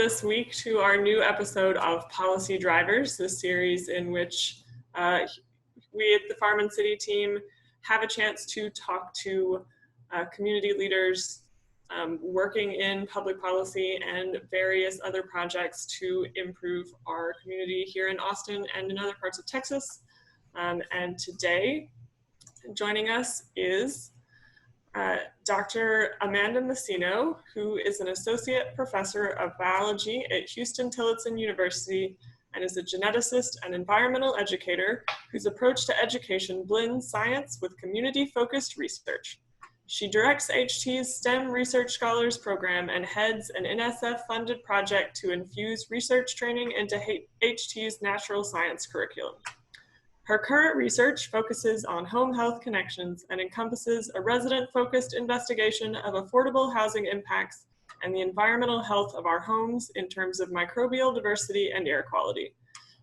this week to our new episode of Policy Drivers, the series in which we at the Farm&City team have a chance to talk to community leaders working in public policy and various other projects to improve our community here in Austin and in other parts of Texas. And today, joining us is Dr. Amanda Masino, who is an associate professor of biology at Huston-Tillotson University and is a geneticist and environmental educator whose approach to education blends science with community-focused research. She directs HT's STEM Research Scholars Program and heads an NSF-funded project to infuse research training into HT's natural science curriculum. Her current research focuses on home health connections and encompasses a resident-focused investigation of affordable housing impacts and the environmental health of our homes in terms of microbial diversity and air quality.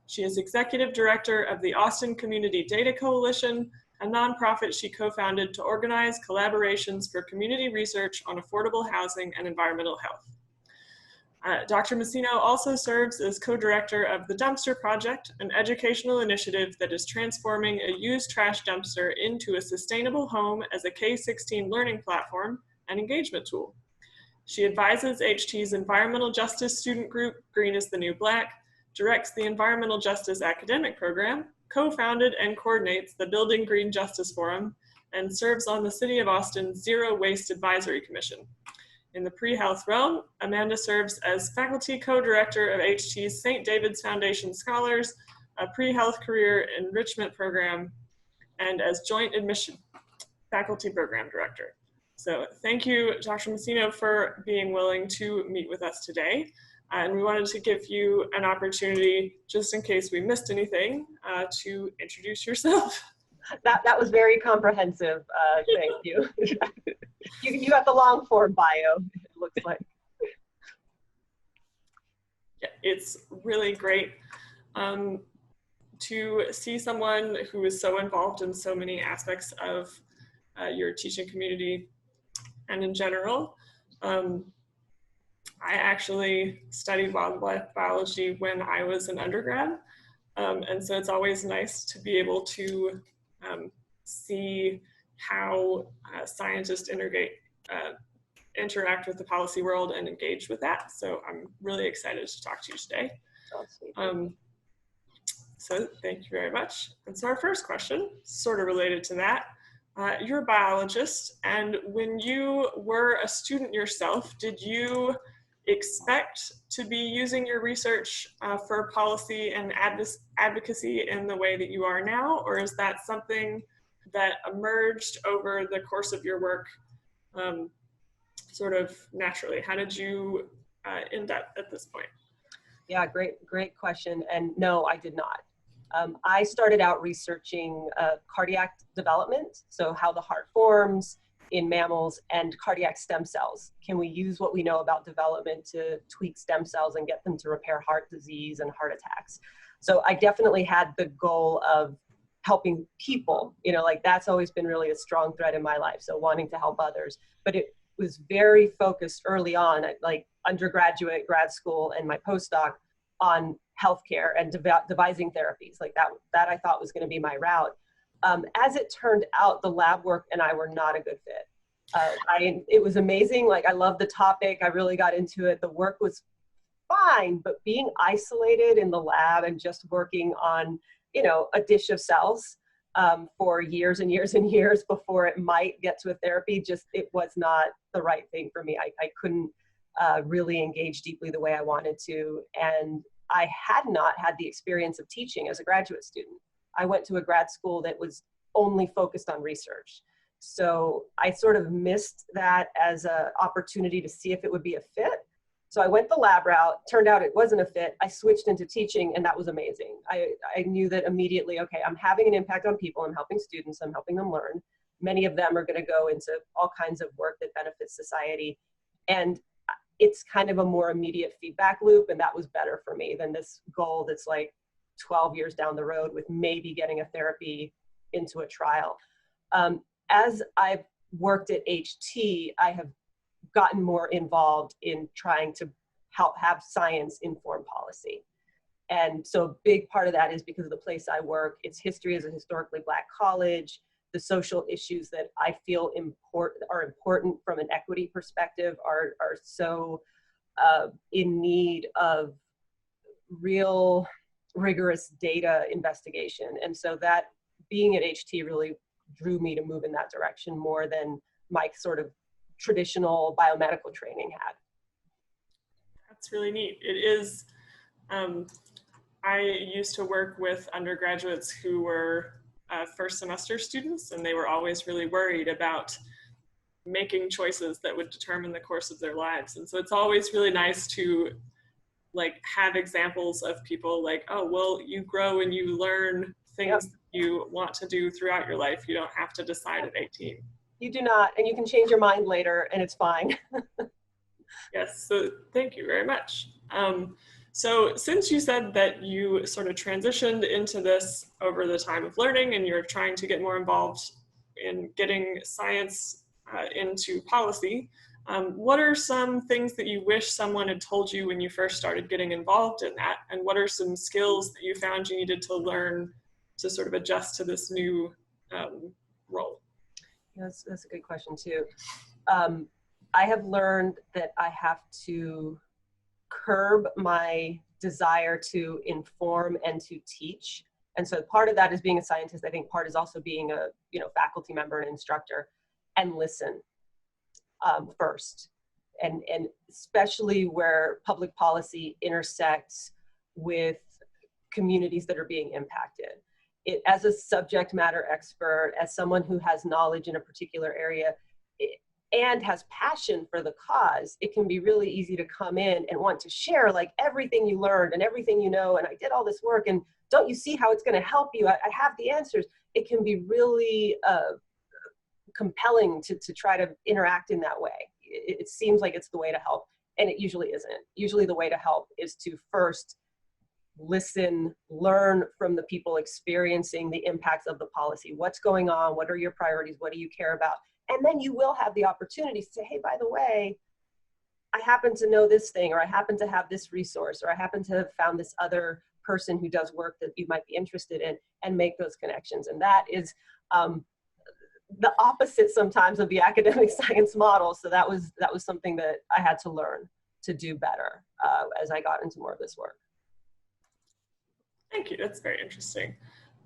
She is executive director of the Austin Community Data Coalition, a nonprofit she co-founded to organize collaborations for community research on affordable housing and environmental health. Dr. Masino also serves as co-director of the Dumpster Project, an educational initiative that is transforming a used trash dumpster into a sustainable home as a K-16 learning platform and engagement tool. She advises HT's environmental justice student group, Green is the New Black, directs the environmental justice academic program, co-founded and coordinates the Building Green Justice Forum, and serves on the City of Austin's Zero Waste Advisory Commission. In the pre-health realm, Amanda serves as faculty co-director of HT's St. David's Foundation Scholars, a pre-health career enrichment program, and as joint admission faculty program director. So thank you, Dr. Masino, for being willing to meet with us today. And we wanted to give you an opportunity, just in case we missed anything, to introduce yourself. That was very comprehensive. Thank you. You got the long form bio, it looks like. Yeah, it's really great to see someone who is so involved in so many aspects of your teaching community and in general. I actually studied wildlife biology when I was an undergrad, and so it's always nice to be able to see how scientists interact with the policy world and engage with that. So I'm really excited to talk to you today. So thank you very much. And so our first question, sort of related to that, you're a biologist, and when you were a student yourself, did you expect to be using your research for policy and advocacy in the way that you are now, or is that something that emerged over the course of your work sort of naturally? How did you end up at this point? Yeah, great question. And no, I did not. I started out researching cardiac development, so how the heart forms in mammals, and cardiac stem cells. Can we use what we know about development to tweak stem cells and get them to repair heart disease and heart attacks? So I definitely had the goal of helping people, like that's always been really a strong thread in my life. So wanting to help others, but it was very focused early on at like undergraduate, grad school, and my postdoc on healthcare and devising therapies like that I thought was going to be my route. As it turned out, the lab work and I were not a good fit. It was amazing. Like, I loved the topic. I really got into it. The work was fine, but being isolated in the lab and just working on, a dish of cells for years and years and years before it might get to a therapy, it was not the right thing for me. I couldn't really engage deeply the way I wanted to. And I had not had the experience of teaching as a graduate student. I went to a grad school that was only focused on research. So I sort of missed that as an opportunity to see if it would be a fit. So I went the lab route, turned out it wasn't a fit. I switched into teaching, and that was amazing. I knew that immediately, okay, I'm having an impact on people. I'm helping students, I'm helping them learn. Many of them are going to go into all kinds of work that benefits society. And it's kind of a more immediate feedback loop, and that was better for me than this goal that's like 12 years down the road with maybe getting a therapy into a trial. As I've worked at HT, I have gotten more involved in trying to have science inform policy. And so a big part of that is because of the place I work. Its history as a historically Black college, the social issues that I feel are important from an equity perspective are so in need of real rigorous data investigation. And so that being at HT really drew me to move in that direction more than my sort of traditional biomedical training had. That's really neat. It is, I used to work with undergraduates who were first semester students, and they were always really worried about making choices that would determine the course of their lives. And so it's always really nice to like have examples of people like, oh, well, you grow and you learn things that you want to do throughout your life. You don't have to decide at 18. You do not, and you can change your mind later and it's fine. Yes, so thank you very much. So since you said that you sort of transitioned into this over the time of learning and you're trying to get more involved in getting science into policy, what are some things that you wish someone had told you when you first started getting involved in that? And what are some skills that you found you needed to learn to sort of adjust to this new role? That's a good question too. I have learned that I have to curb my desire to inform and to teach. And so part of that is being a scientist. I think part is also being a faculty member and instructor, and listen first. And especially where public policy intersects with communities that are being impacted. As a subject matter expert, as someone who has knowledge in a particular area, and has passion for the cause, it can be really easy to come in and want to share like everything you learned and everything you know, and I did all this work, and don't you see how it's going to help you? I have the answers. It can be really compelling to try to interact in that way. It seems like it's the way to help, and it usually isn't. Usually the way to help is to first listen, learn from the people experiencing the impacts of the policy. What's going on? What are your priorities? What do you care about? And then you will have the opportunity to say, hey, by the way, I happen to know this thing, or I happen to have this resource, or I happen to have found this other person who does work that you might be interested in, and make those connections. And that is the opposite sometimes of the academic science model. So that was something that I had to learn to do better as I got into more of this work. Thank you. That's very interesting.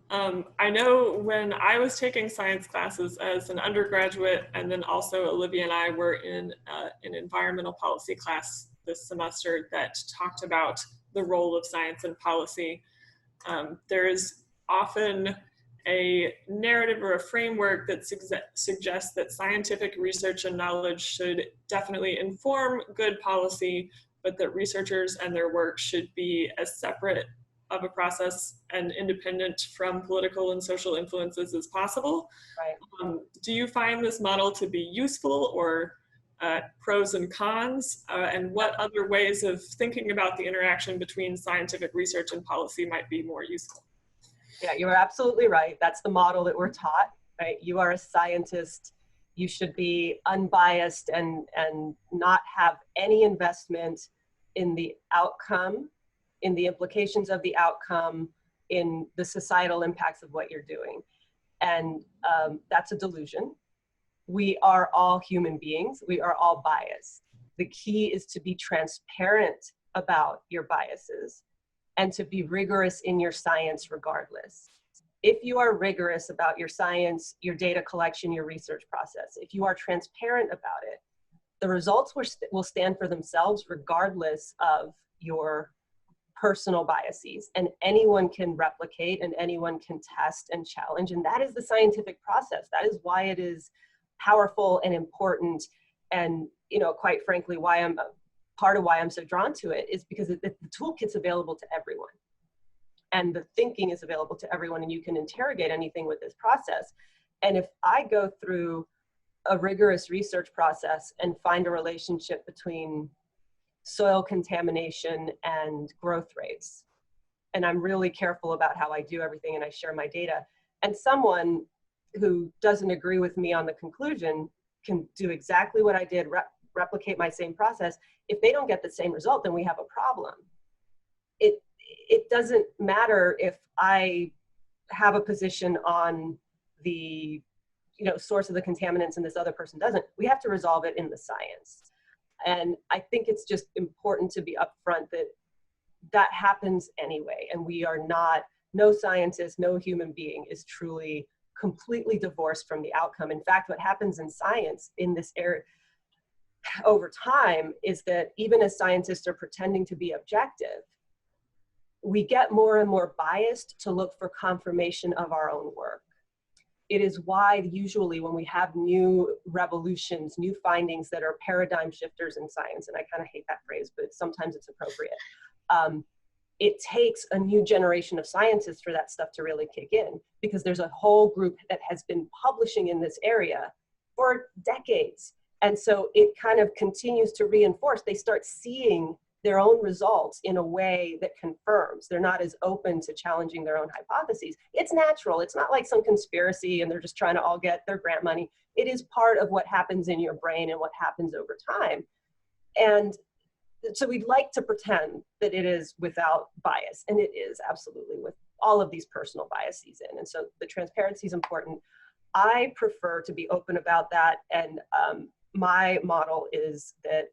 I know when I was taking science classes as an undergraduate, and then also Olivia and I were in an environmental policy class this semester that talked about the role of science and policy. There is often a narrative or a framework that suggests that scientific research and knowledge should definitely inform good policy, but that researchers and their work should be as separate of a process and independent from political and social influences as possible. Right. Do you find this model to be useful, or pros and cons? And what other ways of thinking about the interaction between scientific research and policy might be more useful? Yeah, you're absolutely right. That's the model that we're taught, right? You are a scientist. You should be unbiased and not have any investment in the outcome, in the implications of the outcome, in the societal impacts of what you're doing. And that's a delusion. We are all human beings. We are all biased. The key is to be transparent about your biases and to be rigorous in your science regardless. If you are rigorous about your science, your data collection, your research process, if you are transparent about it, the results will stand for themselves regardless of your personal biases, and anyone can replicate and anyone can test and challenge. And that is the scientific process. That is why it is powerful and important. And, quite frankly, part of why I'm so drawn to it is because the toolkit's available to everyone. And the thinking is available to everyone, and you can interrogate anything with this process. And if I go through a rigorous research process and find a relationship between soil contamination and growth rates, and I'm really careful about how I do everything and I share my data, and someone who doesn't agree with me on the conclusion can do exactly what I did, replicate my same process. If they don't get the same result, then we have a problem. It doesn't matter if I have a position on the source of the contaminants and this other person doesn't. We have to resolve it in the science. And I think it's just important to be upfront that that happens anyway. And we are not, no scientist, no human being is truly completely divorced from the outcome. In fact, what happens in science in this area over time is that even as scientists are pretending to be objective, we get more and more biased to look for confirmation of our own work. It is why usually when we have new revolutions, new findings that are paradigm shifters in science, and I kind of hate that phrase, but sometimes it's appropriate, it takes a new generation of scientists for that stuff to really kick in, because there's a whole group that has been publishing in this area for decades. And so it kind of continues to reinforce. They start seeing their own results in a way that confirms. They're not as open to challenging their own hypotheses. It's natural. It's not like some conspiracy and they're just trying to all get their grant money. It is part of what happens in your brain and what happens over time. And so we'd like to pretend that it is without bias, and it is absolutely with all of these personal biases in. And so the transparency is important. I prefer to be open about that. And my model is that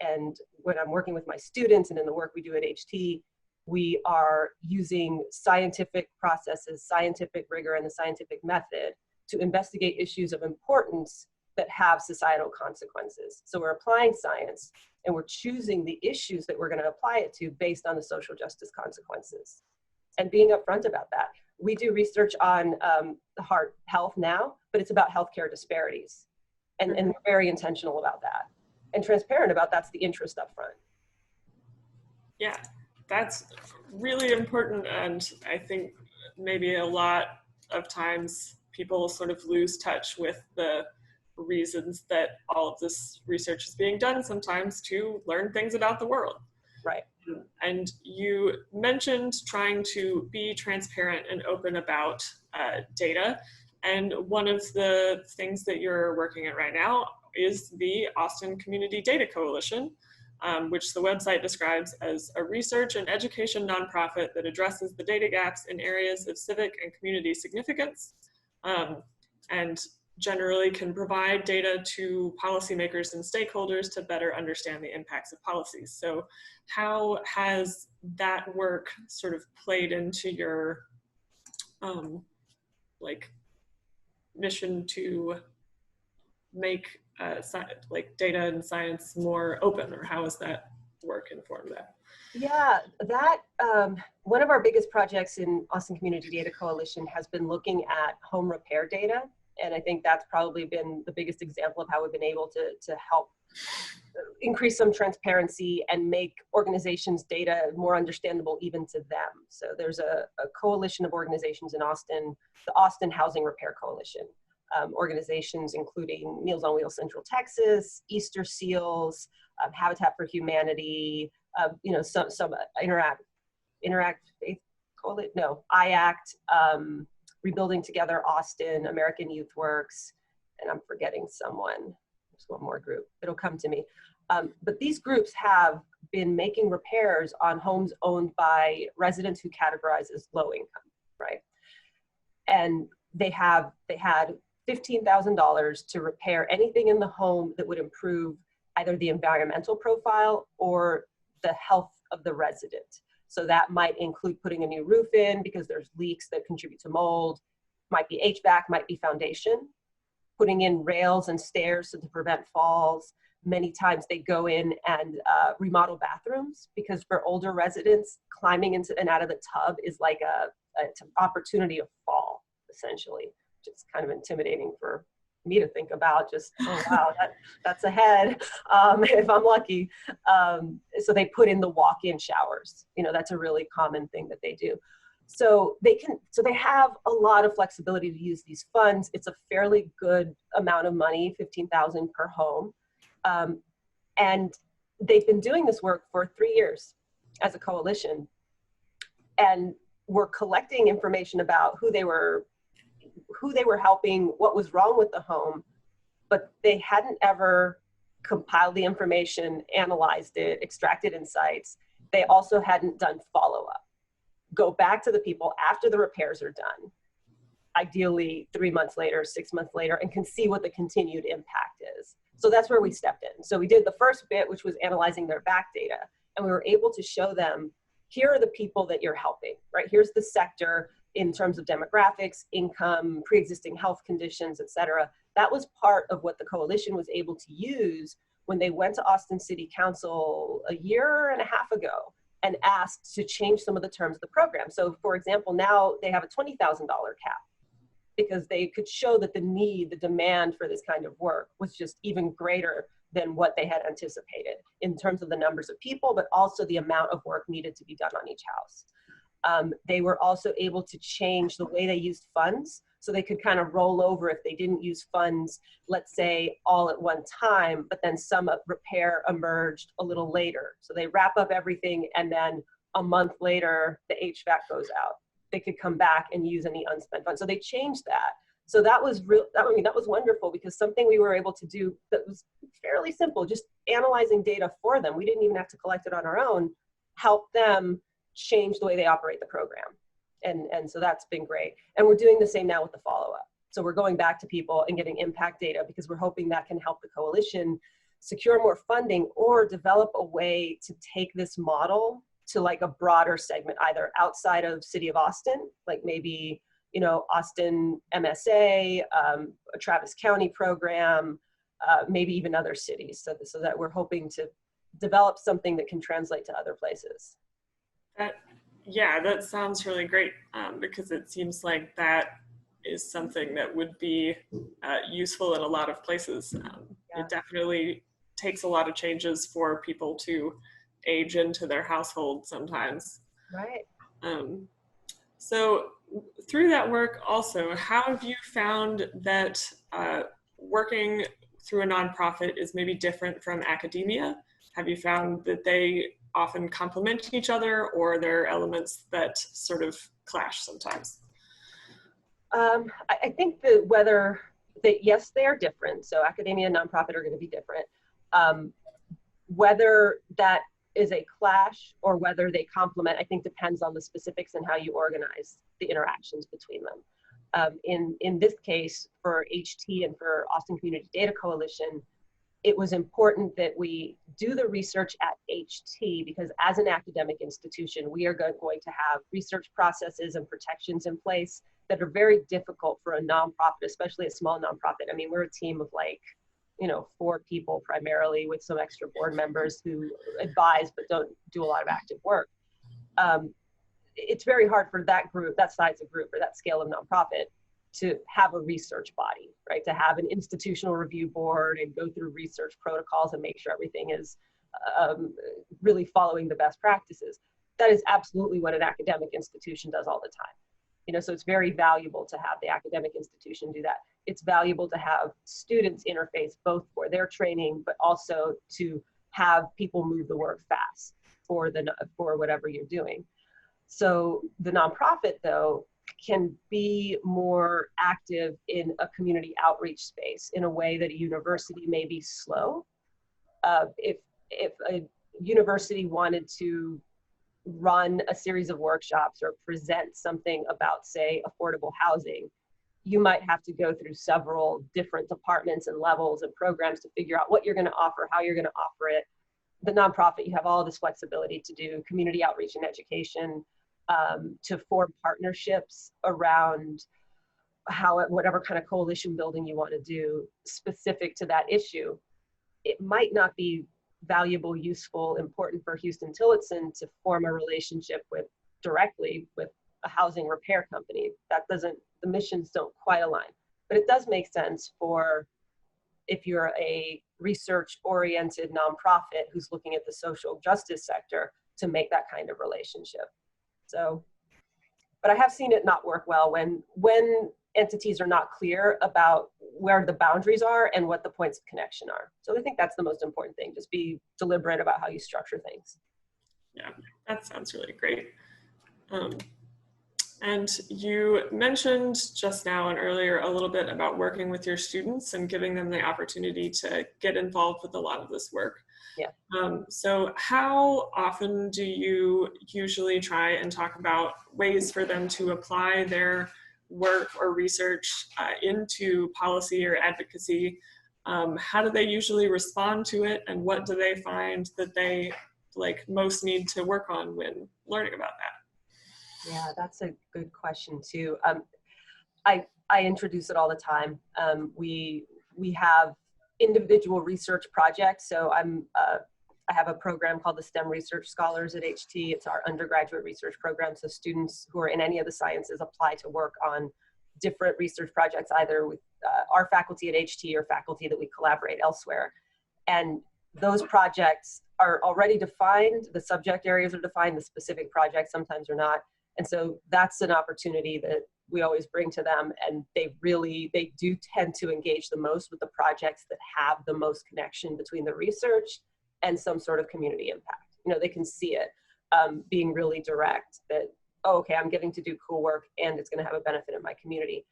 and when I'm working with my students and in the work we do at HT, we are using scientific processes, scientific rigor, and the scientific method to investigate issues of importance that have societal consequences. So we're applying science and we're choosing the issues that we're going to apply it to based on the social justice consequences. And being upfront about that. We do research on the heart health now, but it's about healthcare disparities. And we're very intentional about that. And transparent about that's the interest up front. Yeah, that's really important. And I think maybe a lot of times people sort of lose touch with the reasons that all of this research is being done sometimes to learn things about the world. Right. And you mentioned trying to be transparent and open about data. And one of the things that you're working at right now is the Austin Community Data Coalition, which the website describes as a research and education nonprofit that addresses the data gaps in areas of civic and community significance, and generally can provide data to policymakers and stakeholders to better understand the impacts of policies. So how has that work sort of played into your mission to make data and science more open, or how has that work informed that? Yeah, that one of our biggest projects in Austin Community Data Coalition has been looking at home repair data. And I think that's probably been the biggest example of how we've been able to help increase some transparency and make organizations' data more understandable even to them. So there's a coalition of organizations in Austin, the Austin Housing Repair Coalition. Organizations including Meals on Wheels Central Texas, Easter Seals, Habitat for Humanity, some Interact Faith Coalition, no, IACT, Rebuilding Together Austin, American Youth Works, and I'm forgetting someone. There's one more group. It'll come to me. But these groups have been making repairs on homes owned by residents who categorize as low income, right? And they had $15,000 to repair anything in the home that would improve either the environmental profile or the health of the resident. So that might include putting a new roof in because there's leaks that contribute to mold, might be HVAC, might be foundation, putting in rails and stairs to prevent falls. Many times they go in and remodel bathrooms because for older residents, climbing into and out of the tub is like an opportunity to fall, essentially. It's kind of intimidating for me to think about, just, oh wow, that's a head, if I'm lucky. So they put in the walk-in showers. That's a really common thing that they do. So they have a lot of flexibility to use these funds. It's a fairly good amount of money, $15,000 per home. And they've been doing this work for 3 years as a coalition. And we're collecting information about who they were helping, what was wrong with the home, but they hadn't ever compiled the information, analyzed it, extracted insights. They also hadn't done follow-up. Go back to the people after the repairs are done, ideally 3 months later, 6 months later, and can see what the continued impact is. So that's where we stepped in. So we did the first bit, which was analyzing their back data, and we were able to show them, here are the people that you're helping, right? Here's the sector in terms of demographics, income, pre-existing health conditions, et cetera. That was part of what the coalition was able to use when they went to Austin City Council a year and a half ago and asked to change some of the terms of the program. So for example, now they have a $20,000 cap because they could show that the need, the demand for this kind of work was just even greater than what they had anticipated in terms of the numbers of people, but also the amount of work needed to be done on each house. They were also able to change the way they used funds, so they could kind of roll over if they didn't use funds, let's say all at one time, but then some repair emerged a little later. So they wrap up everything and then a month later, the HVAC goes out. They could come back and use any unspent funds. So they changed that. So that was that was wonderful, because something we were able to do that was fairly simple, just analyzing data for them. We didn't even have to collect it on our own, help them change the way they operate the program. And so that's been great. And we're doing the same now with the follow-up. So we're going back to people and getting impact data, because we're hoping that can help the coalition secure more funding or develop a way to take this model to like a broader segment, either outside of City of Austin, like maybe, you know, Austin MSA, a Travis County program, maybe even other cities. So that we're hoping to develop something that can translate to other places. Yeah, that sounds really great, because it seems like that is something that would be useful in a lot of places. Yeah. It definitely takes a lot of changes for people to age into their household sometimes. Right. So through that work also, how have you found that working through a nonprofit is maybe different from academia? Have you found that they often complement each other, or there are elements that sort of clash sometimes? I think that yes, they are different. So academia and nonprofit are going to be different. Whether that is a clash or whether they complement, I think depends on the specifics and how you organize the interactions between them. In this case, for HT and for Austin Community Data Coalition, it was important that we do the research at HT, because as an academic institution, we are going to have research processes and protections in place that are very difficult for a nonprofit, especially a small nonprofit. I mean, we're a team of like, 4 people primarily, with some extra board members who advise but don't do a lot of active work. It's very hard for that group, that size of group, or that scale of nonprofit, to have a research body, right? To have an institutional review board and go through research protocols and make sure everything is really following the best practices. That is absolutely what an academic institution does all the time. So it's very valuable to have the academic institution do that. It's valuable to have students interface, both for their training, but also to have people move the work fast for whatever you're doing. So the nonprofit, though, can be more active in a community outreach space in a way that a university may be slow. If a university wanted to run a series of workshops or present something about, say, affordable housing, you might have to go through several different departments and levels and programs to figure out what you're going to offer, how you're going to offer it. The nonprofit, you have all this flexibility to do community outreach and education, to form partnerships around whatever kind of coalition building you want to do specific to that issue. It might not be valuable, useful, important for Huston-Tillotson to form a relationship directly with a housing repair company. The missions don't quite align, but it does make sense if you're a research-oriented nonprofit who's looking at the social justice sector, to make that kind of relationship. So, but I have seen it not work well when entities are not clear about where the boundaries are and what the points of connection are. So I think that's the most important thing. Just be deliberate about how you structure things. Yeah, that sounds really great. And you mentioned just now and earlier a little bit about working with your students and giving them the opportunity to get involved with a lot of this work. Yeah. So how often do you usually try and talk about ways for them to apply their work or research into policy or advocacy? How do they usually respond to it, and what do they find that they most need to work on when learning about that? Yeah, that's a good question too. I introduce it all the time. We have individual research projects. So I have a program called the STEM Research Scholars at HT. It's our undergraduate research program. So students who are in any of the sciences apply to work on different research projects, either with our faculty at HT or faculty that we collaborate elsewhere. And those projects are already defined. The subject areas are defined. The specific projects sometimes are not. And so that's an opportunity that we always bring to them, and they do tend to engage the most with the projects that have the most connection between the research and some sort of community impact. You know, they can see it being really direct that, oh, okay, I'm getting to do cool work and it's going to have a benefit in my community.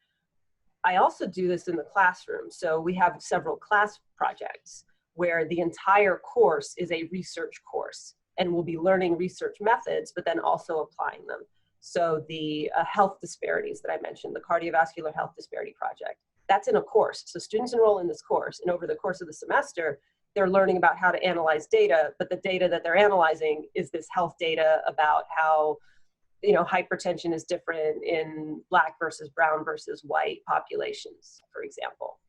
I also do this in the classroom. So we have several class projects where the entire course is a research course, and we'll be learning research methods, but then also applying them. So the health disparities that I mentioned, the cardiovascular health disparity project, that's in a course. So students enroll in this course, and over the course of the semester, they're learning about how to analyze data, but the data that they're analyzing is this health data about how, you know, hypertension is different in Black versus brown versus white populations, for example.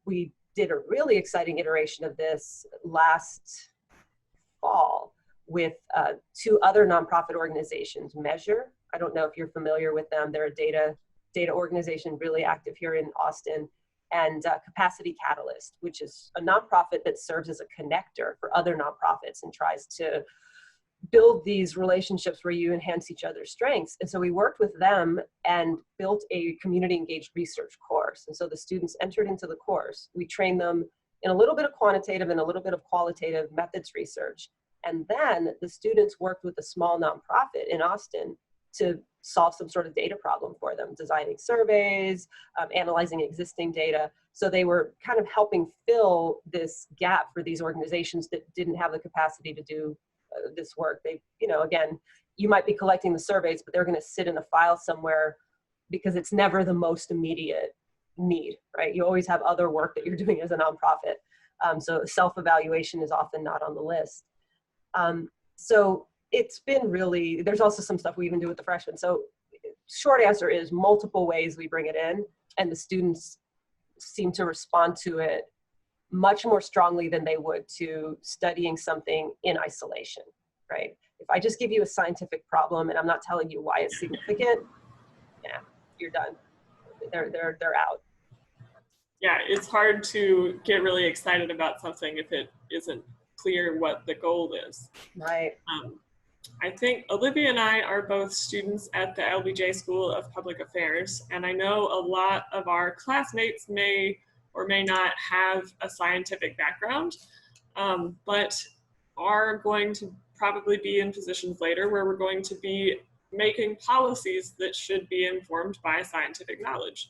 We did a really exciting iteration of this last fall with two other nonprofit organizations, Measure. I don't know if you're familiar with them. They're a data organization really active here in Austin, and Capacity Catalyst, which is a nonprofit that serves as a connector for other nonprofits and tries to build these relationships where you enhance each other's strengths. And so we worked with them and built a community engaged research course. And so the students entered into the course. We trained them in a little bit of quantitative and a little bit of qualitative methods research. And then the students worked with a small nonprofit in Austin to solve some sort of data problem for them, designing surveys, analyzing existing data. So they were kind of helping fill this gap for these organizations that didn't have the capacity to do this work. They, you know, again, you might be collecting the surveys, but they're going to sit in a file somewhere because it's never the most immediate need, right? You always have other work that you're doing as a nonprofit. So self-evaluation is often not on the list. So it's been really, there's also some stuff we even do with the freshmen. So short answer is multiple ways we bring it in, and the students seem to respond to it much more strongly than they would to studying something in isolation, right? If I just give you a scientific problem and I'm not telling you why it's significant, yeah, you're done. They're out. Yeah, it's hard to get really excited about something if it isn't clear what the goal is. Right. I think Olivia and I are both students at the LBJ School of Public Affairs, and I know a lot of our classmates may or may not have a scientific background, but are going to probably be in positions later where we're going to be making policies that should be informed by scientific knowledge.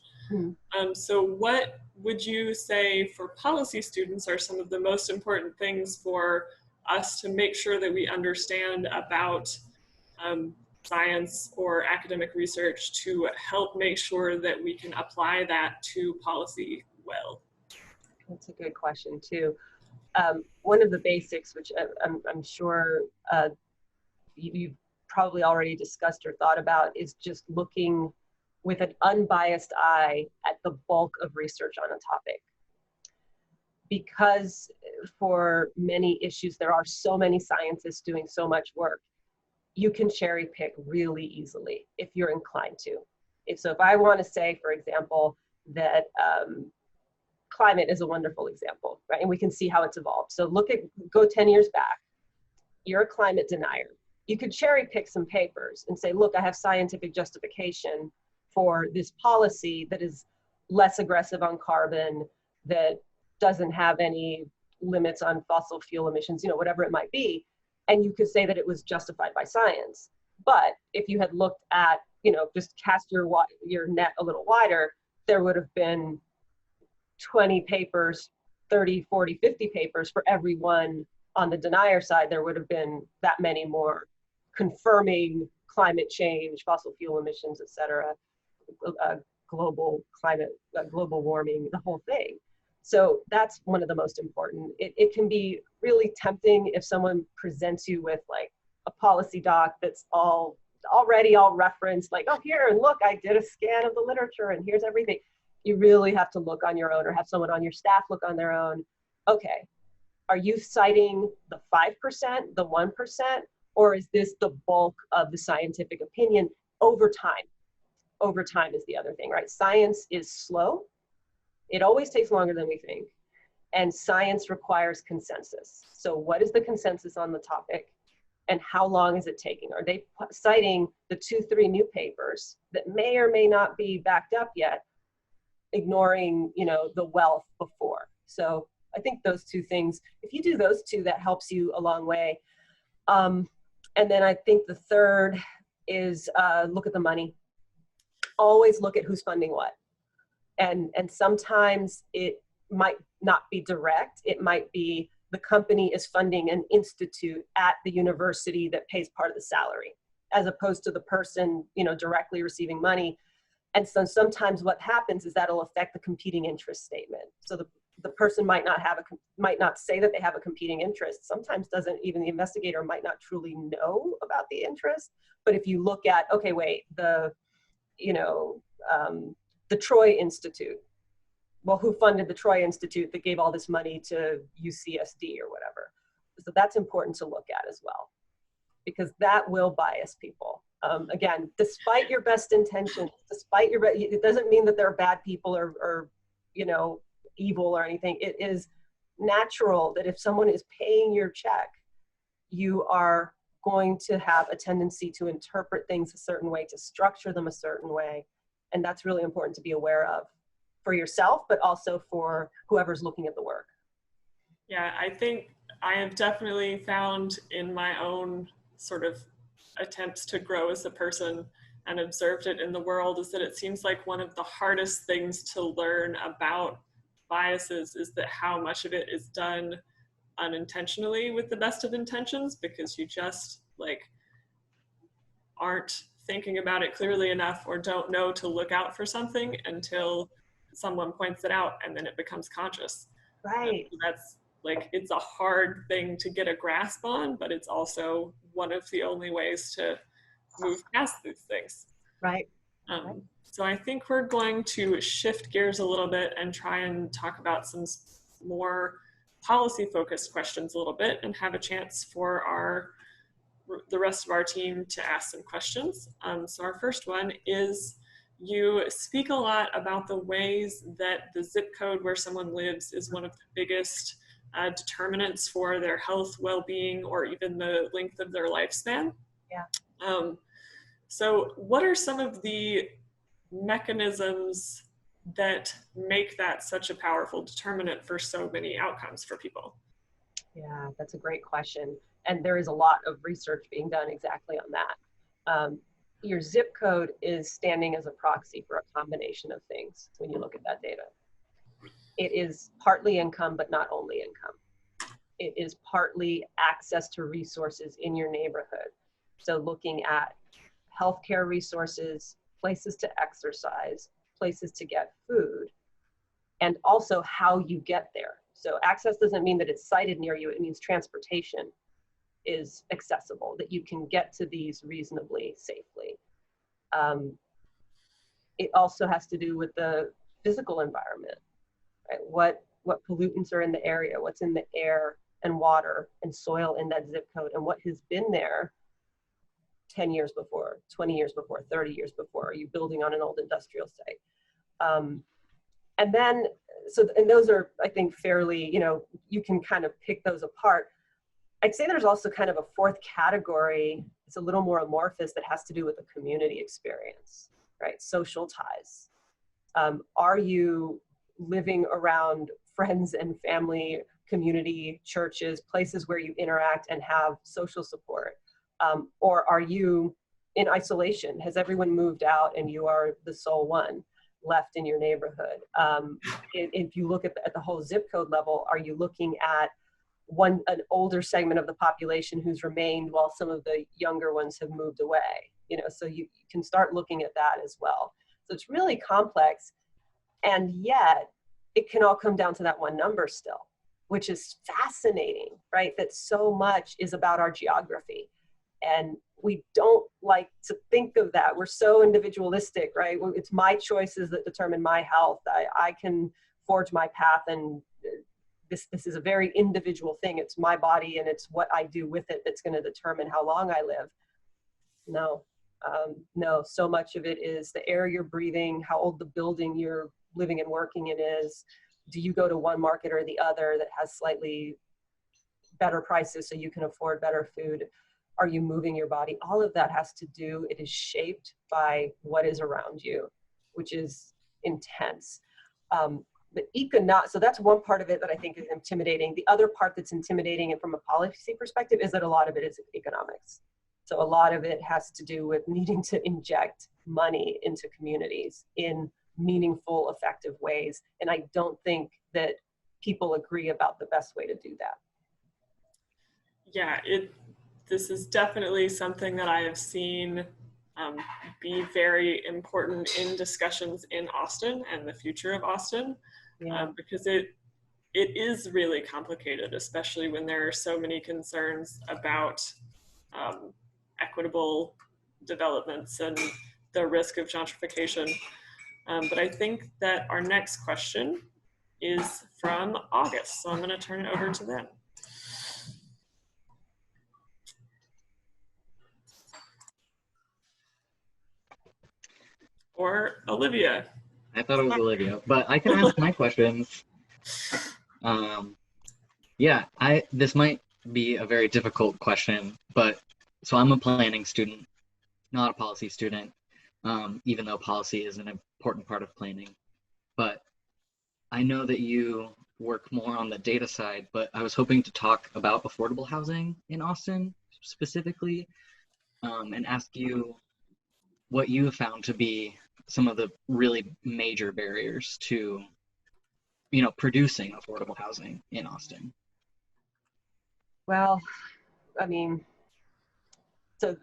So what would you say for policy students are some of the most important things for us to make sure that we understand about science or academic research to help make sure that we can apply that to policy well? That's a good question too. One of the basics, which I'm sure you've probably already discussed or thought about, is just looking with an unbiased eye at the bulk of research on a topic. Because for many issues, there are so many scientists doing so much work, you can cherry pick really easily if you're inclined to. If I want to say, for example, that climate is a wonderful example, right? And we can see how it's evolved. So go 10 years back, you're a climate denier. You could cherry pick some papers and say, look, I have scientific justification for this policy that is less aggressive on carbon, that doesn't have any limits on fossil fuel emissions, you know, whatever it might be. And you could say that it was justified by science. But if you had looked at, just cast your net a little wider, there would have been 20 papers, 30, 40, 50 papers for every one on the denier side. There would have been that many more confirming climate change, fossil fuel emissions, et cetera, global climate, global warming, the whole thing. So that's one of the most important. It can be really tempting if someone presents you with like a policy doc that's already all referenced, like, oh, here, and look, I did a scan of the literature and here's everything. You really have to look on your own, or have someone on your staff look on their own. Okay, are you citing the 5%, the 1%, or is this the bulk of the scientific opinion over time? Over time is the other thing, right? Science is slow. It always takes longer than we think. And science requires consensus. So what is the consensus on the topic? And how long is it taking? Are they citing the 2-3 new papers that may or may not be backed up yet, ignoring, the wealth before? So I think those two things, if you do those two, that helps you a long way. And then I think the third is look at the money. Always look at who's funding what. And sometimes it might not be direct. It might be the company is funding an institute at the university that pays part of the salary, as opposed to the person, directly receiving money. And so sometimes what happens is that'll affect the competing interest statement. So the person might not say that they have a competing interest. Sometimes doesn't, even the investigator might not truly know about the interest. But if you look at, okay, wait, the Troy Institute. Well, who funded the Troy Institute that gave all this money to UCSD or whatever? So that's important to look at as well, because that will bias people. Again, despite your best intentions, it doesn't mean that they're bad people or evil or anything. It is natural that if someone is paying your check, you are going to have a tendency to interpret things a certain way, to structure them a certain way. And that's really important to be aware of for yourself, but also for whoever's looking at the work. Yeah, I think I have definitely found in my own sort of attempts to grow as a person and observed it in the world is that it seems like one of the hardest things to learn about biases is that how much of it is done unintentionally with the best of intentions, because you just aren't thinking about it clearly enough or don't know to look out for something until someone points it out, and then it becomes conscious. Right. And that's it's a hard thing to get a grasp on, but it's also one of the only ways to move past these things. Right. So I think we're going to shift gears a little bit and try and talk about some more policy focused questions a little bit, and have a chance for the rest of our team to ask some questions. So our first one is, you speak a lot about the ways that the zip code where someone lives is one of the biggest determinants for their health, well-being, or even the length of their lifespan. Yeah. So what are some of the mechanisms that make that such a powerful determinant for so many outcomes for people? Yeah, that's a great question. And there is a lot of research being done exactly on that. Your zip code is standing as a proxy for a combination of things when you look at that data. It is partly income, but not only income. It is partly access to resources in your neighborhood. So looking at healthcare resources, places to exercise, places to get food, and also how you get there. So access doesn't mean that it's sited near you, it means transportation is accessible, that you can get to these reasonably safely. It also has to do with the physical environment, right? What pollutants are in the area, what's in the air and water and soil in that zip code, and what has been there 10 years before, 20 years before, 30 years before. Are you building on an old industrial site? And then, and those are, I think, fairly, you can kind of pick those apart. I'd say there's also kind of a fourth category. It's a little more amorphous, that has to do with the community experience, right? Social ties. Are you living around friends and family, community, churches, places where you interact and have social support? Or are you in isolation? Has everyone moved out and you are the sole one left in your neighborhood? If you look at the whole zip code level, are you looking at an older segment of the population who's remained while some of the younger ones have moved away? You know, so you can start looking at that as well. So it's really complex, and yet it can all come down to that one number still, which is fascinating, right? That so much is about our geography. And we don't like to think of that. We're so individualistic, right? It's my choices that determine my health. I can forge my path, and this is a very individual thing. It's my body and it's what I do with it that's going to determine how long I live. No, so much of it is the air you're breathing, how old the building you're living and working in is. Do you go to one market or the other that has slightly better prices so you can afford better food? Are you moving your body? All of that has to do, it is shaped by what is around you, which is intense. So that's one part of it that I think is intimidating. The other part that's intimidating, and from a policy perspective, is that a lot of it is economics. So a lot of it has to do with needing to inject money into communities in meaningful, effective ways. And I don't think that people agree about the best way to do that. Yeah, this is definitely something that I have seen be very important in discussions in Austin and the future of Austin, because it is really complicated, especially when there are so many concerns about equitable developments and the risk of gentrification. But I think that our next question is from August, so I'm going to turn it over to them. Or Olivia. I thought it was Olivia, but I can ask my questions. This might be a very difficult question, but so I'm a planning student, not a policy student, even though policy is an important part of planning. But I know that you work more on the data side, but I was hoping to talk about affordable housing in Austin specifically, and ask you what you have found to be some of the really major barriers to, producing affordable housing in Austin. Well, I mean, so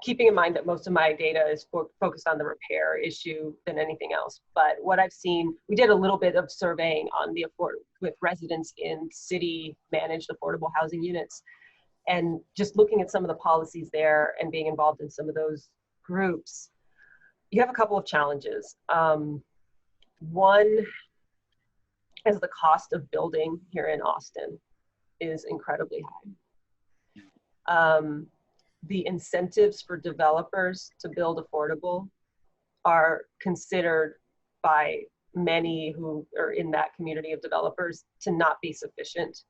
keeping in mind that most of my data is focused on the repair issue than anything else. But what I've seen, we did a little bit of surveying on with residents in city managed affordable housing units. And just looking at some of the policies there and being involved in some of those groups, you have a couple of challenges. One is the cost of building here in Austin is incredibly high. The incentives for developers to build affordable are considered by many who are in that community of developers to not be sufficient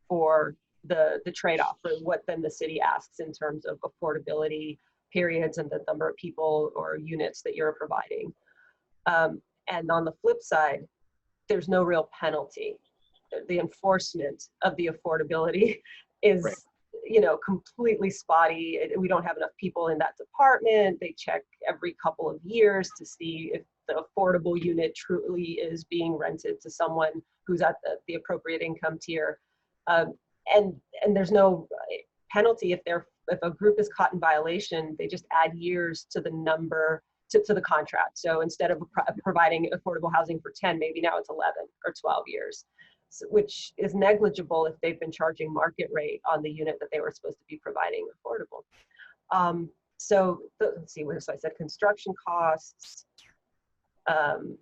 for the trade-off for what then the city asks in terms of affordability periods and the number of people or units that you're providing. And on the flip side, there's no real penalty. The enforcement of the affordability is, right, completely spotty. We don't have enough people in that department. They check every couple of years to see if the affordable unit truly is being rented to someone who's at the appropriate income tier. And there's no penalty if a group is caught in violation. They just add years to the number to the contract. So instead of providing affordable housing for 10, maybe now it's 11 or 12 years, which is negligible if they've been charging market rate on the unit that they were supposed to be providing affordable. Let's see, so I said construction costs. And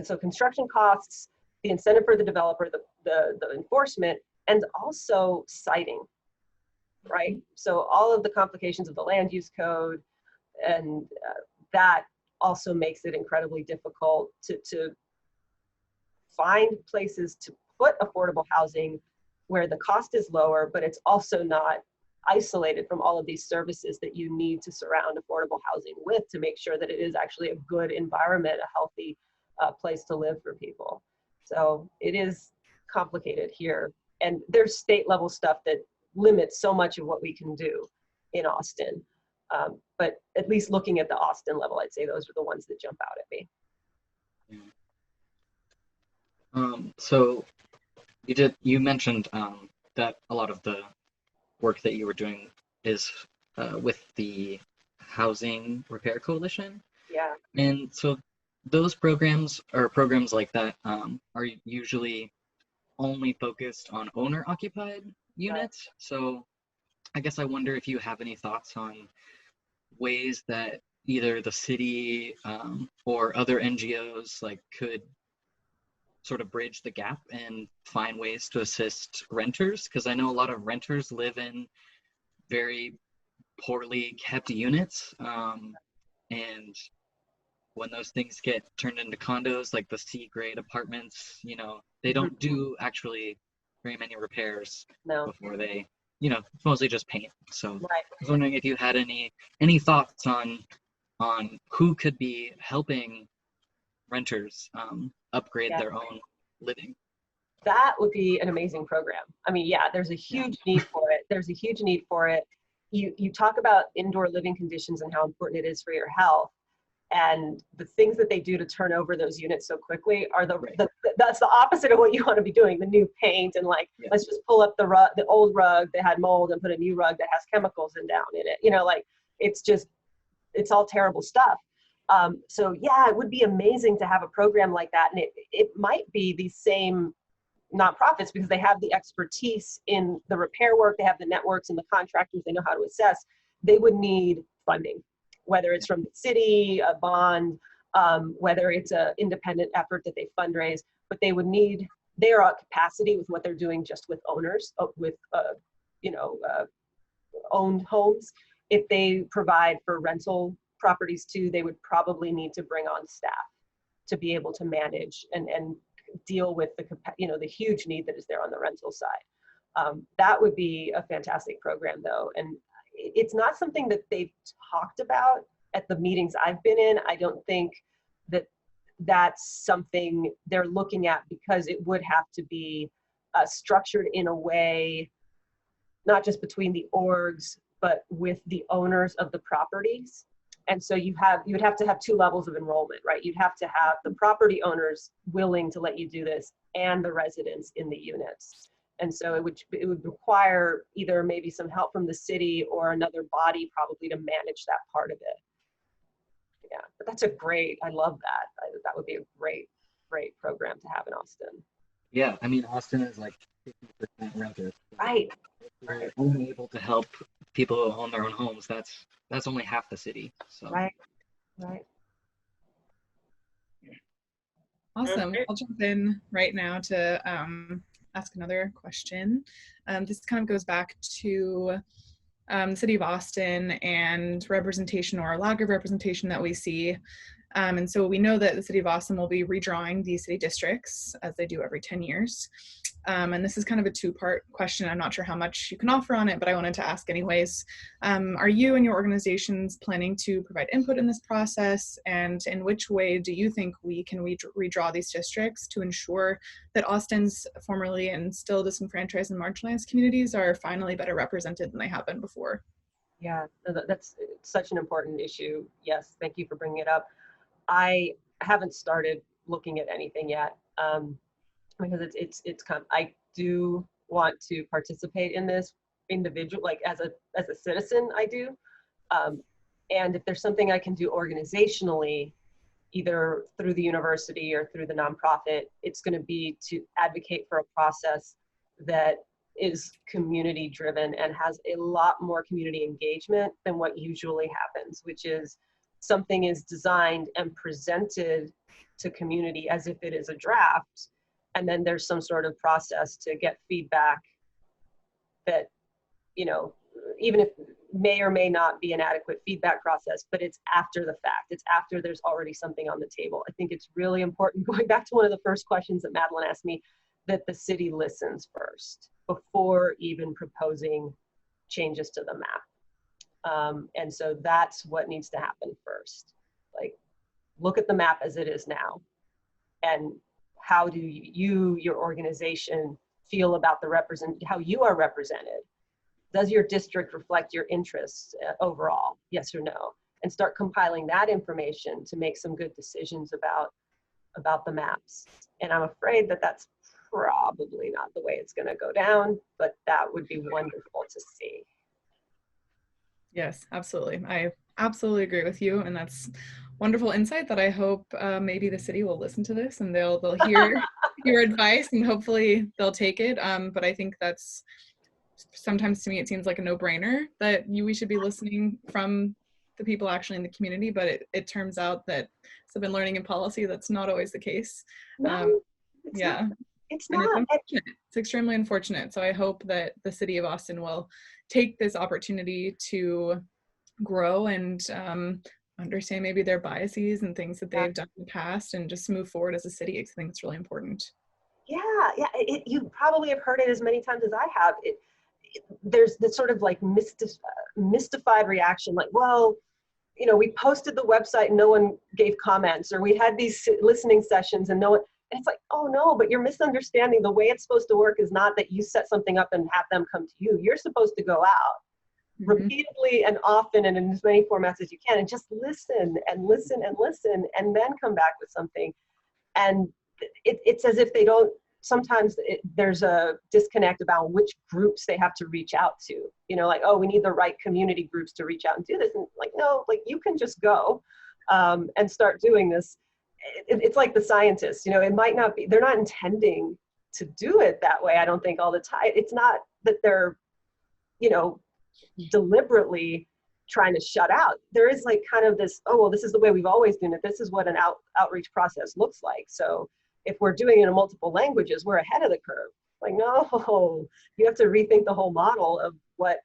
so construction costs, the incentive for the developer, the enforcement, and also siting, right? So all of the complications of the land use code, and that also makes it incredibly difficult to find places to put affordable housing where the cost is lower, but it's also not isolated from all of these services that you need to surround affordable housing with to make sure that it is actually a good environment, a healthy place to live for people. So it is complicated here. And there's state level stuff that limits so much of what we can do. in Austin. But at least looking at the Austin level, I'd say those are the ones that jump out at me. So you mentioned that a lot of the work that you were doing is with the Housing Repair Coalition. Yeah. And so those programs or programs like that are usually only focused on owner-occupied units. Right. So I guess I wonder if you have any thoughts on ways that either the city or other NGOs like could sort of bridge the gap and find ways to assist renters, because I know a lot of renters live in very poorly kept units, and when those things get turned into condos, like the C-grade apartments, they don't do actually very many repairs before they, it's mostly just paint. So right. I was wondering if you had any thoughts on who could be helping renters upgrade their own living. That would be an amazing program. I mean, yeah, there's a huge need for it. There's a huge need for it. You talk about indoor living conditions and how important it is for your health. And the things that they do to turn over those units so quickly are that's the opposite of what you want to be doing. The new paint and let's just pull up the old rug that had mold and put a new rug that has chemicals down in it. It's all terrible stuff. So yeah, it would be amazing to have a program like that. And it might be these same nonprofits because they have the expertise in the repair work, they have the networks and the contractors, they know how to assess. They would need funding, whether it's from the city, a bond, whether it's an independent effort that they fundraise, but they would need, they are at capacity with what they're doing just with owners, owned homes. If they provide for rental properties too, they would probably need to bring on staff to be able to manage and deal with the huge need that is there on the rental side. That would be a fantastic program though. And it's not something that they've talked about at the meetings I've been in. I don't think that that's something they're looking at because it would have to be structured in a way, not just between the orgs, but with the owners of the properties. And so you would have to have two levels of enrollment, right? You'd have to have the property owners willing to let you do this and the residents in the units. And so it would require either maybe some help from the city or another body probably to manage that part of it. Yeah, but I love that. That would be a great program to have in Austin. Yeah, I mean, Austin is like 50% renters. Right. We're only able to help people who own their own homes. That's only half the city. So. Right. Awesome. I'll jump in right now to ask another question. This kind of goes back to the city of Austin and representation or lack of representation that we see. And so we know that the city of Austin will be redrawing these city districts as they do every 10 years. And this is kind of a two-part question. I'm not sure how much you can offer on it, but I wanted to ask anyways. Are you and your organizations planning to provide input in this process? And in which way do you think we can redraw these districts to ensure that Austin's formerly and still disenfranchised and marginalized communities are finally better represented than they have been before? Yeah, that's such an important issue. Yes, thank you for bringing it up. I haven't started looking at anything yet. Because it's kind of, I do want to participate in this individual, like as a citizen, I do. And if there's something I can do organizationally, either through the university or through the nonprofit, it's going to be to advocate for a process that is community driven and has a lot more community engagement than what usually happens, which is something is designed and presented to community as if it is a draft. And then there's some sort of process to get feedback that, even if may or may not be an adequate feedback process, but it's after the fact. It's after there's already something on the table. I think it's really important, going back to one of the first questions that Madeline asked me, that the city listens first before even proposing changes to the map. And so that's what needs to happen first. Like, look at the map as it is now. And how do you, your organization, feel about how you are represented? does your district reflect your interests overall? Yes or no? And start compiling that information to make some good decisions about the maps. And I'm afraid that that's probably not the way it's going to go down, but that would be wonderful to see. Yes, absolutely. I absolutely agree with you, and that's wonderful insight that I hope maybe the city will listen to this and they'll hear your advice, and hopefully they'll take it. But I think that's sometimes, to me, it seems like a no-brainer that we should be listening from the people actually in the community, but it turns out that, as I've been learning in policy, that's not always the case. No, yeah. It's and not. It's unfortunate. It's extremely unfortunate. So I hope that the city of Austin will take this opportunity to grow and understand maybe their biases and things that they've done in the past, and just move forward as a city. I think it's really important. Yeah. You probably have heard it as many times as I have. There's this sort of like mystified reaction, like, well, we posted the website and no one gave comments, or we had these listening sessions and no one. And it's like, oh no, but you're misunderstanding. The way it's supposed to work is not that you set something up and have them come to you. You're supposed to go out repeatedly and often and in as many formats as you can, and just listen and listen and listen, and then come back with something. And it's as if they don't, sometimes there's a disconnect about which groups they have to reach out to, like, oh, we need the right community groups to reach out and do this. And like, no, like, you can just go and start doing this. It's like the scientists, it might not be, they're not intending to do it that way, I don't think, all the time. It's not that they're, deliberately trying to shut out. There is like kind of this, oh, well, this is the way we've always done it. This is what an outreach process looks like. So if we're doing it in multiple languages, we're ahead of the curve. Like, no, you have to rethink the whole model of what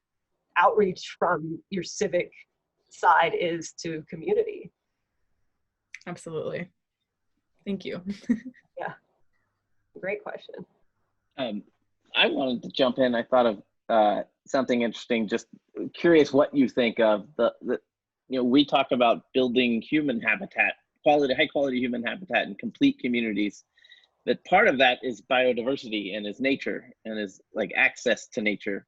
outreach from your civic side is to community. Absolutely. Thank you. Yeah, great question. I wanted to jump in. I thought of something interesting. Just curious what you think of we talk about building human habitat, high quality human habitat in complete communities. That part of that is biodiversity and is nature and is like access to nature.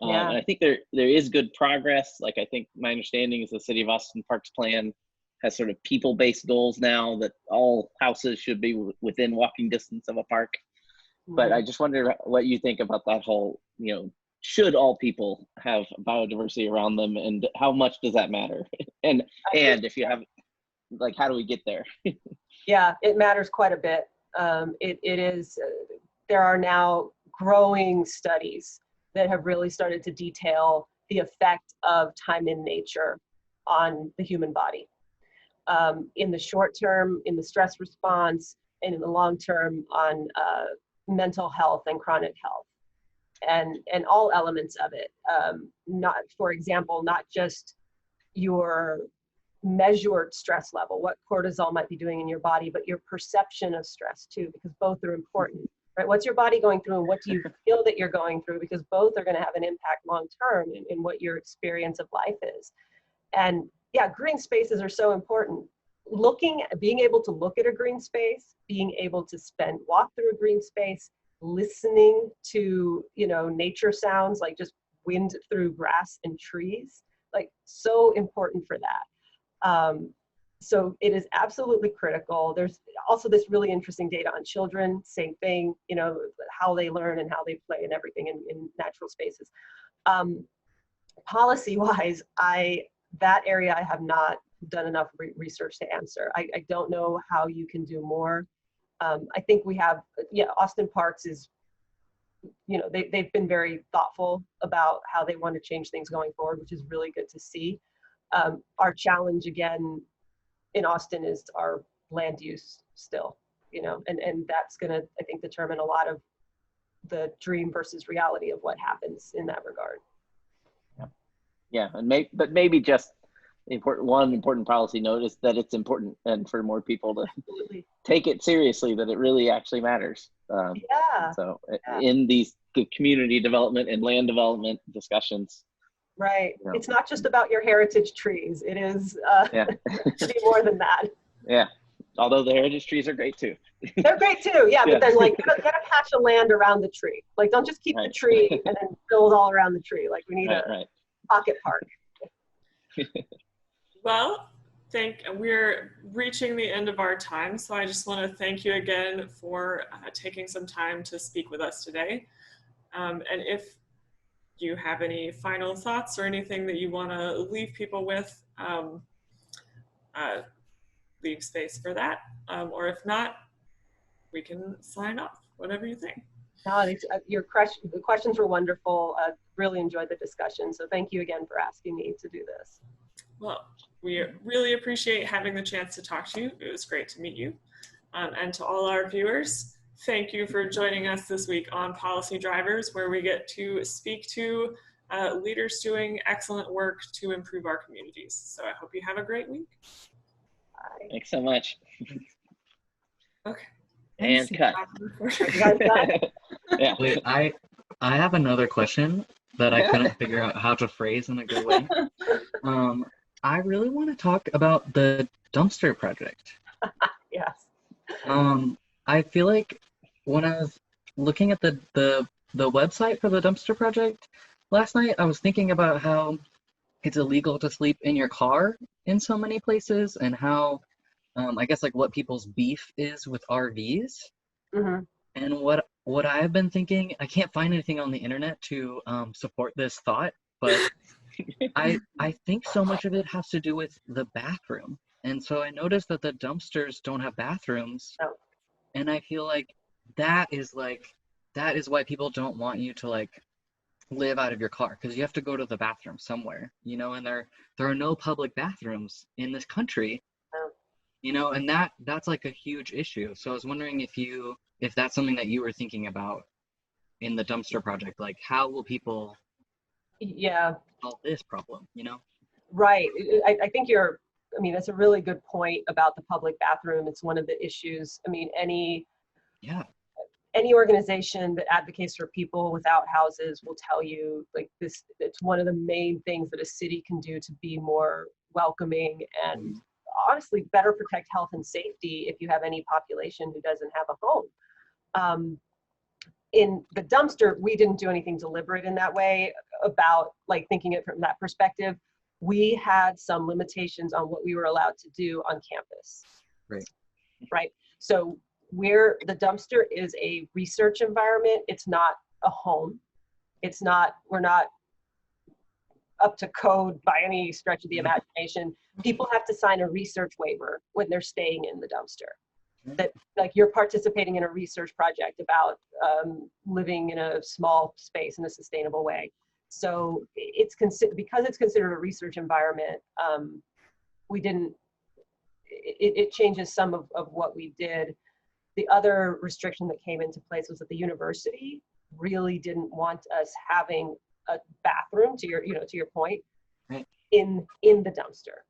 Yeah. And I think there is good progress. Like, I think my understanding is the City of Austin Parks Plan has sort of people-based goals now that all houses should be within walking distance of a park. But I just wonder what you think about that whole, should all people have biodiversity around them, and how much does that matter? and if you have, like, how do we get there? Yeah, it matters quite a bit. It is, there are now growing studies that have really started to detail the effect of time in nature on the human body. In the short term, in the stress response, and in the long term on mental health and chronic health, and all elements of it. Not, for example, not just your measured stress level, what cortisol might be doing in your body, but your perception of stress too, because both are important, right? What's your body going through, and what do you feel that you're going through? Because both are going to have an impact long term in what your experience of life is. And yeah, green spaces are so important. Being able to look at a green space, being able to walk through a green space, listening to, nature sounds, like just wind through grass and trees, like, so important for that. So it is absolutely critical. There's also this really interesting data on children, same thing, how they learn and how they play and everything in natural spaces. Policy-wise, that area I have not done enough research to answer. I don't know how you can do more. I think we have, Austin Parks is, they've been very thoughtful about how they want to change things going forward, which is really good to see. Our challenge again in Austin is our land use still, and that's going to, I think, determine a lot of the dream versus reality of what happens in that regard. Yeah, and maybe just important policy note is that it's important, and for more people to take it seriously, that it really actually matters. So in these community development and land development discussions. Right. It's not just about your heritage trees. It is to be more than that. Yeah. Although the heritage trees are great too. They're great too, yeah. Yeah. But then, like, get a patch of land around the tree. Like, don't just keep the Right. tree and then build all around the tree. Like, we need Right, a right. pocket park. Well, we're reaching the end of our time, so I just want to thank you again for taking some time to speak with us today. And if you have any final thoughts or anything that you want to leave people with, leave space for that. Or if not, we can sign off, whatever you think. No, the questions were wonderful. Really enjoyed the discussion. So thank you again for asking me to do this. Well, we really appreciate having the chance to talk to you. It was great to meet you. And to all our viewers, thank you for joining us this week on Policy Drivers, where we get to speak to leaders doing excellent work to improve our communities. So I hope you have a great week. Bye. Thanks so much. Okay. And cut. You guys done? Yeah. Wait, I have another question that I couldn't figure out how to phrase in a good way. I really want to talk about the dumpster project. Yes. I feel like when I was looking at the website for the dumpster project last night, I was thinking about how it's illegal to sleep in your car in so many places, and how I guess like what people's beef is with RVs. Mm-hmm. And what I've been thinking, I can't find anything on the internet to support this thought, but I think so much of it has to do with the bathroom. And so I noticed that the dumpsters don't have bathrooms. Oh. And I feel like that is why people don't want you to like live out of your car, because you have to go to the bathroom somewhere, you know, and there are no public bathrooms in this country. Oh. You know, and that's like a huge issue. So I was wondering if that's something that you were thinking about in the dumpster project, like how will people solve this problem, you know? Right. I think that's a really good point about the public bathroom. It's one of the issues. I mean, any organization that advocates for people without houses will tell you like this, it's one of the main things that a city can do to be more welcoming and honestly better protect health and safety if you have any population who doesn't have a home. In the dumpster, we didn't do anything deliberate in that way about like thinking it from that perspective. We had some limitations on what we were allowed to do on campus. Right. So the dumpster is a research environment. It's not a home. We're not up to code by any stretch of the imagination. People have to sign a research waiver when they're staying in the dumpster. That like you're participating in a research project about living in a small space in a sustainable way. So because it's considered a research environment, it changes some of what we did. The other restriction that came into place was that the university really didn't want us having a bathroom, to your point, right, in the dumpster,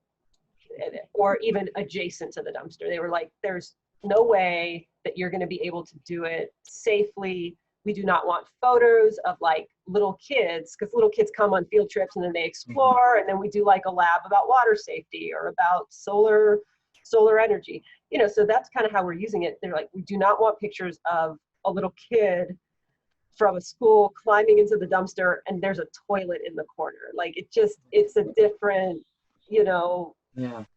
or even adjacent to the dumpster. They were like, there's no way that you're going to be able to do it safely. We do not want photos of like little kids, because little kids come on field trips and then they explore, and then we do like a lab about water safety or about solar energy. So that's kind of how we're using it. They're like, we do not want pictures of a little kid from a school climbing into the dumpster and there's a toilet in the corner. Like it's a different,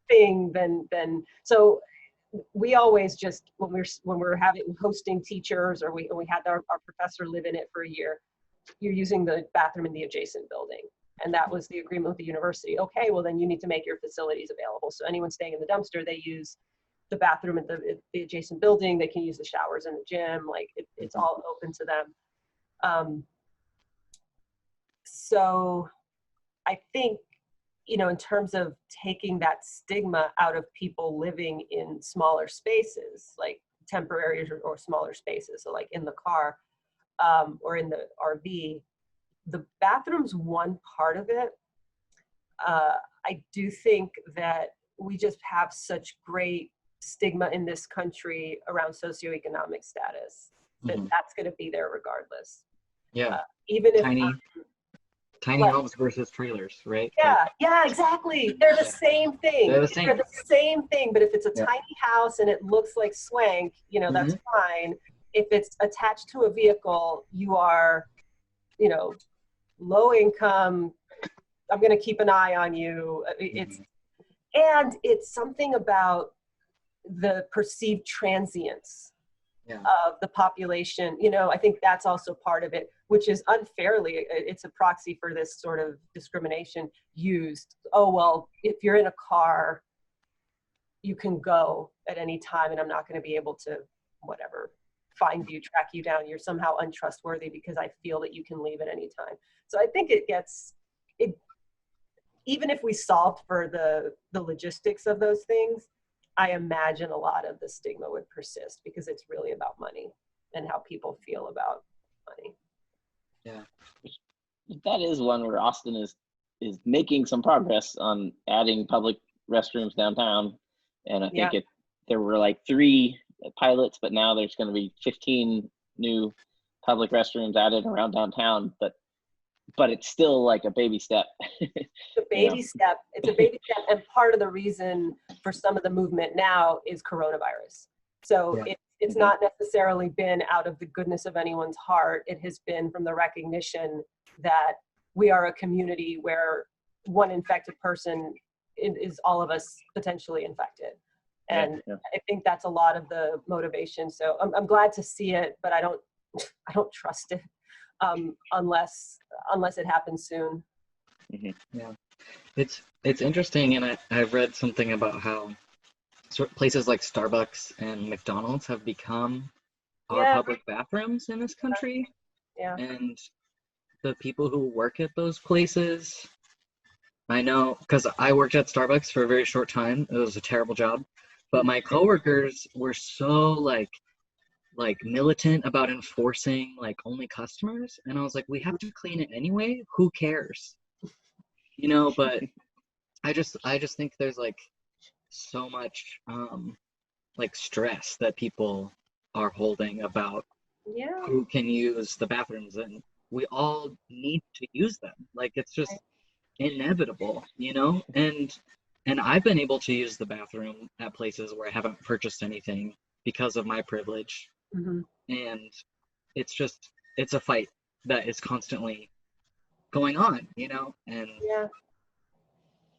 thing than so we always just when we're hosting teachers, or we had our professor live in it for a year, you're using the bathroom in the adjacent building. And that was the agreement with the university. Okay, well then you need to make your facilities available. So anyone staying in the dumpster, they use the bathroom at the adjacent building. They can use the showers in the gym. Like it's all open to them. So I think, in terms of taking that stigma out of people living in smaller spaces, like temporary or smaller spaces, so like in the car or in the RV, the bathroom's one part of it. I do think that we just have such great stigma in this country around socioeconomic status that that's going to be there regardless. Yeah. Even if tiny homes versus trailers, right? Yeah, yeah, exactly. They're the same thing. They're the same. They're the same thing, but if it's a Yeah. tiny house and it looks like swank, you know, that's fine. If it's attached to a vehicle, you are, you know, low income. I'm going to keep an eye on you. It's something about the perceived transience of the population. You know, I think that's also part of it, which is unfairly, it's a proxy for this sort of discrimination used. Oh, well, if you're in a car, you can go at any time and I'm not going to be able to, whatever, find you, track you down. You're somehow untrustworthy because I feel that you can leave at any time. So I think even if we solved for the logistics of those things, I imagine a lot of the stigma would persist because it's really about money and how people feel about money. Yeah. That is one where Austin is making some progress on adding public restrooms downtown. And I think there were like 3 pilots, but now there's going to be 15 new public restrooms added around downtown. But it's still like a baby step. It's a baby step. It's a baby step. And part of the reason for some of the movement now is coronavirus. So it's not necessarily been out of the goodness of anyone's heart. It has been from the recognition that we are a community where one infected person is all of us potentially infected. And I think that's a lot of the motivation. So I'm glad to see it, but I don't trust it. Unless it happens soon. Yeah, it's interesting, and I've read something about how places like Starbucks and McDonald's have become our public bathrooms in this country. Yeah. And the people who work at those places, I know, because I worked at Starbucks for a very short time. It was a terrible job, but my coworkers were so like militant about enforcing like only customers, and I was like, we have to clean it anyway, who cares, you know? But I just think there's like so much like stress that people are holding about who can use the bathrooms, and we all need to use them. Like it's just inevitable, you know? And I've been able to use the bathroom at places where I haven't purchased anything because of my privilege. And it's a fight that is constantly going on, you know? And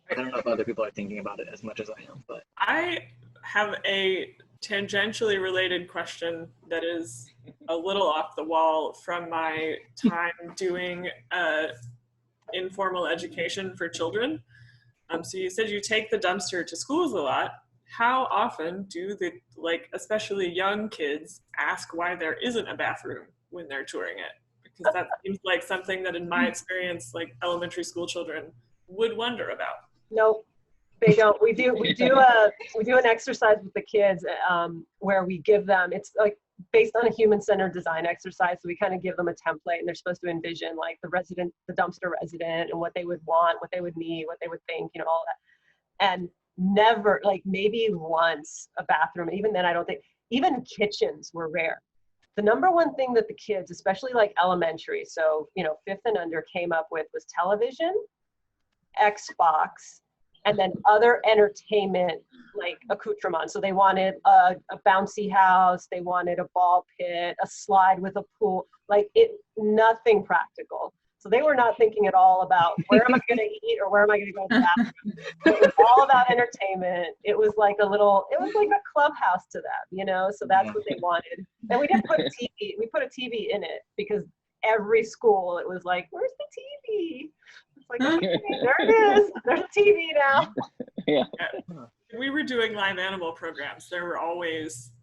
I don't know if other people are thinking about it as much as I am, but I have a tangentially related question that is a little off the wall from my time doing informal education for children. So you said you take the dumpster to schools a lot. How often do the, like, especially young kids ask why there isn't a bathroom when they're touring it? Because that seems like something that in my experience, like elementary school children would wonder about. Nope, they don't. We do an exercise with the kids where we give them, it's like based on a human-centered design exercise. So we kind of give them a template and they're supposed to envision like the dumpster resident and what they would want, what they would need, what they would think, you know, all that. And never, like maybe once a bathroom, even then I don't think, even kitchens were rare. The number one thing that the kids, especially like elementary, so, you know, 5th and under, came up with was television, Xbox, and then other entertainment like accoutrements. So they wanted a bouncy house, they wanted a ball pit, a slide with a pool, like nothing practical. So they were not thinking at all about where am I going to eat or where am I going to go to the bathroom. It was all about entertainment. It was like a clubhouse to them, you know? So that's what they wanted. And we didn't put a TV. We put a TV in it because every school, it was like, where's the TV? It's like, okay, there it is. There's a TV now. Yeah. We were doing live animal programs. There were always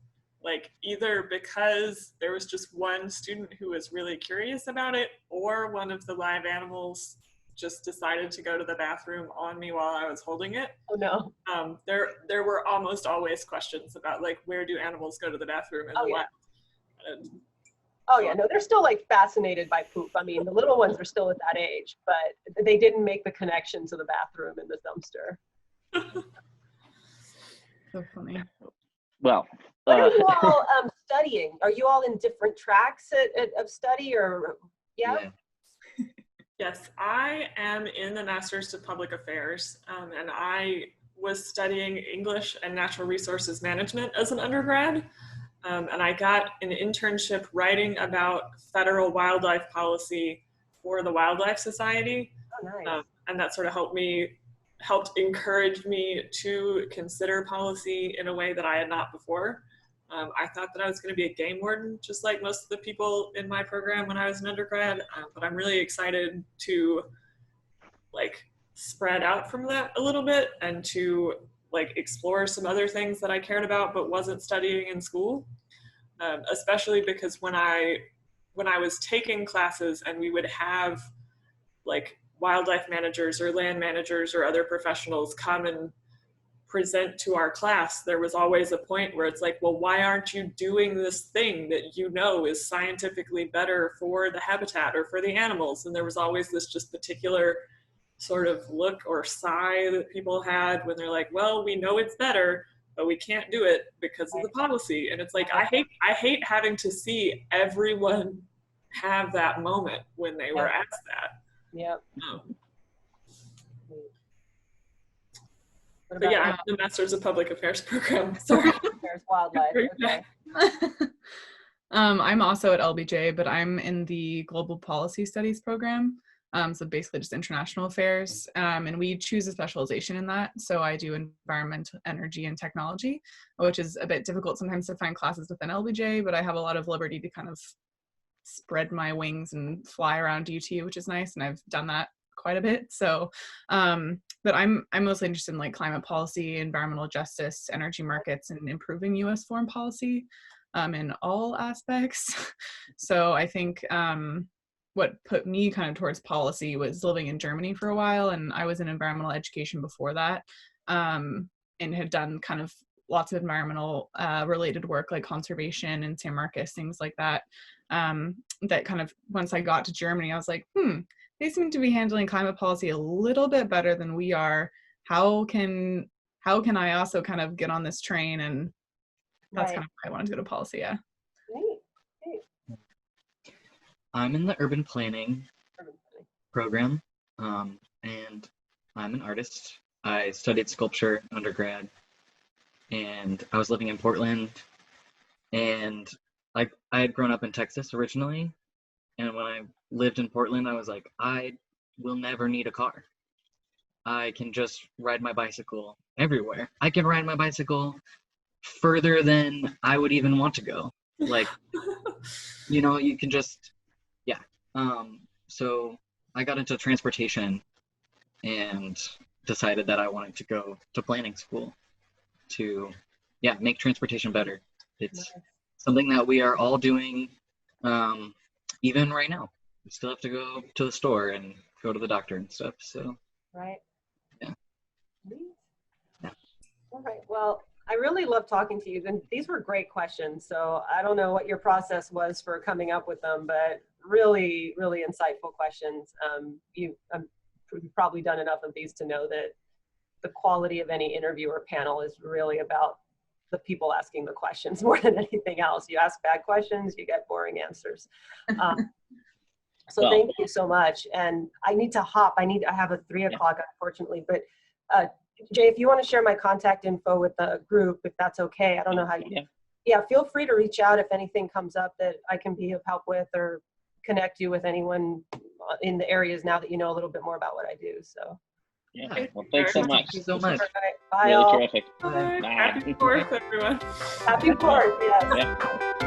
like either because there was just one student who was really curious about it, or one of the live animals just decided to go to the bathroom on me while I was holding it. Oh no. There were almost always questions about like, where do animals go to the bathroom in the wild? Oh yeah, no, they're still like fascinated by poop. I mean, the little ones are still at that age, but they didn't make the connection to the bathroom in the dumpster. So funny. Well, what are you all studying? Are you all in different tracks of study, or? Yeah. Yes, I am in the Master's of Public Affairs, and I was studying English and Natural Resources Management as an undergrad. And I got an internship writing about federal wildlife policy for the Wildlife Society. Oh, nice. And that sort of helped encourage me to consider policy in a way that I had not before. I thought that I was going to be a game warden, just like most of the people in my program when I was an undergrad, but I'm really excited to like spread out from that a little bit and to like explore some other things that I cared about but wasn't studying in school, especially because when I was taking classes and we would have like wildlife managers or land managers or other professionals come and present to our class, there was always a point where it's like, well, why aren't you doing this thing that you know is scientifically better for the habitat or for the animals? And there was always this just particular sort of look or sigh that people had when they're like, well, we know it's better, but we can't do it because of the policy. And it's like, I hate having to see everyone have that moment when they were asked that. Yep. But yeah, I'm the Masters of Public Affairs program. Sorry. There's wildlife. Okay. I'm also at LBJ, but I'm in the Global Policy Studies program. So basically just international affairs. And we choose a specialization in that. So I do environment, energy, and technology, which is a bit difficult sometimes to find classes within LBJ, but I have a lot of liberty to kind of spread my wings and fly around UT, which is nice. And I've done that quite a bit. So, but I'm mostly interested in like climate policy, environmental justice, energy markets, and improving US foreign policy in all aspects. So I think what put me kind of towards policy was living in Germany for a while, and I was in environmental education before that, and had done kind of lots of environmental related work like conservation and San Marcos, things like that. That kind of, once I got to Germany, I was like, they seem to be handling climate policy a little bit better than we are. How can I also kind of get on this train? And that's kind of why I wanted to go to policy. Yeah. Great. I'm in the urban planning program, and I'm an artist. I studied sculpture undergrad, and I was living in Portland, and like I had grown up in Texas originally, and when I lived in Portland, I was like, I will never need a car. I can just ride my bicycle everywhere. I can ride my bicycle further than I would even want to go. Like, you can just, yeah. So I got into transportation and decided that I wanted to go to planning school to, make transportation better. It's something that we are all doing, even right now. We still have to go to the store and go to the doctor and stuff. So, right. Yeah. Yeah. All right. Well, I really love talking to you. And these were great questions. So I don't know what your process was for coming up with them, but really, really insightful questions. You've probably done enough of these to know that the quality of any interview or panel is really about the people asking the questions more than anything else. You ask bad questions, you get boring answers. So thank you so much. And I need to hop. I have a 3 o'clock, unfortunately. But Jay, if you want to share my contact info with the group, if that's okay. I don't know how you. Yeah, feel free to reach out if anything comes up that I can be of help with, or connect you with anyone in the areas now that you know a little bit more about what I do. So. Yeah. Well, thanks so much. Thank you so much. Right. Bye, Really all. terrific. Bye. Happy 4th, everyone. Happy 4th. Yes. Yeah.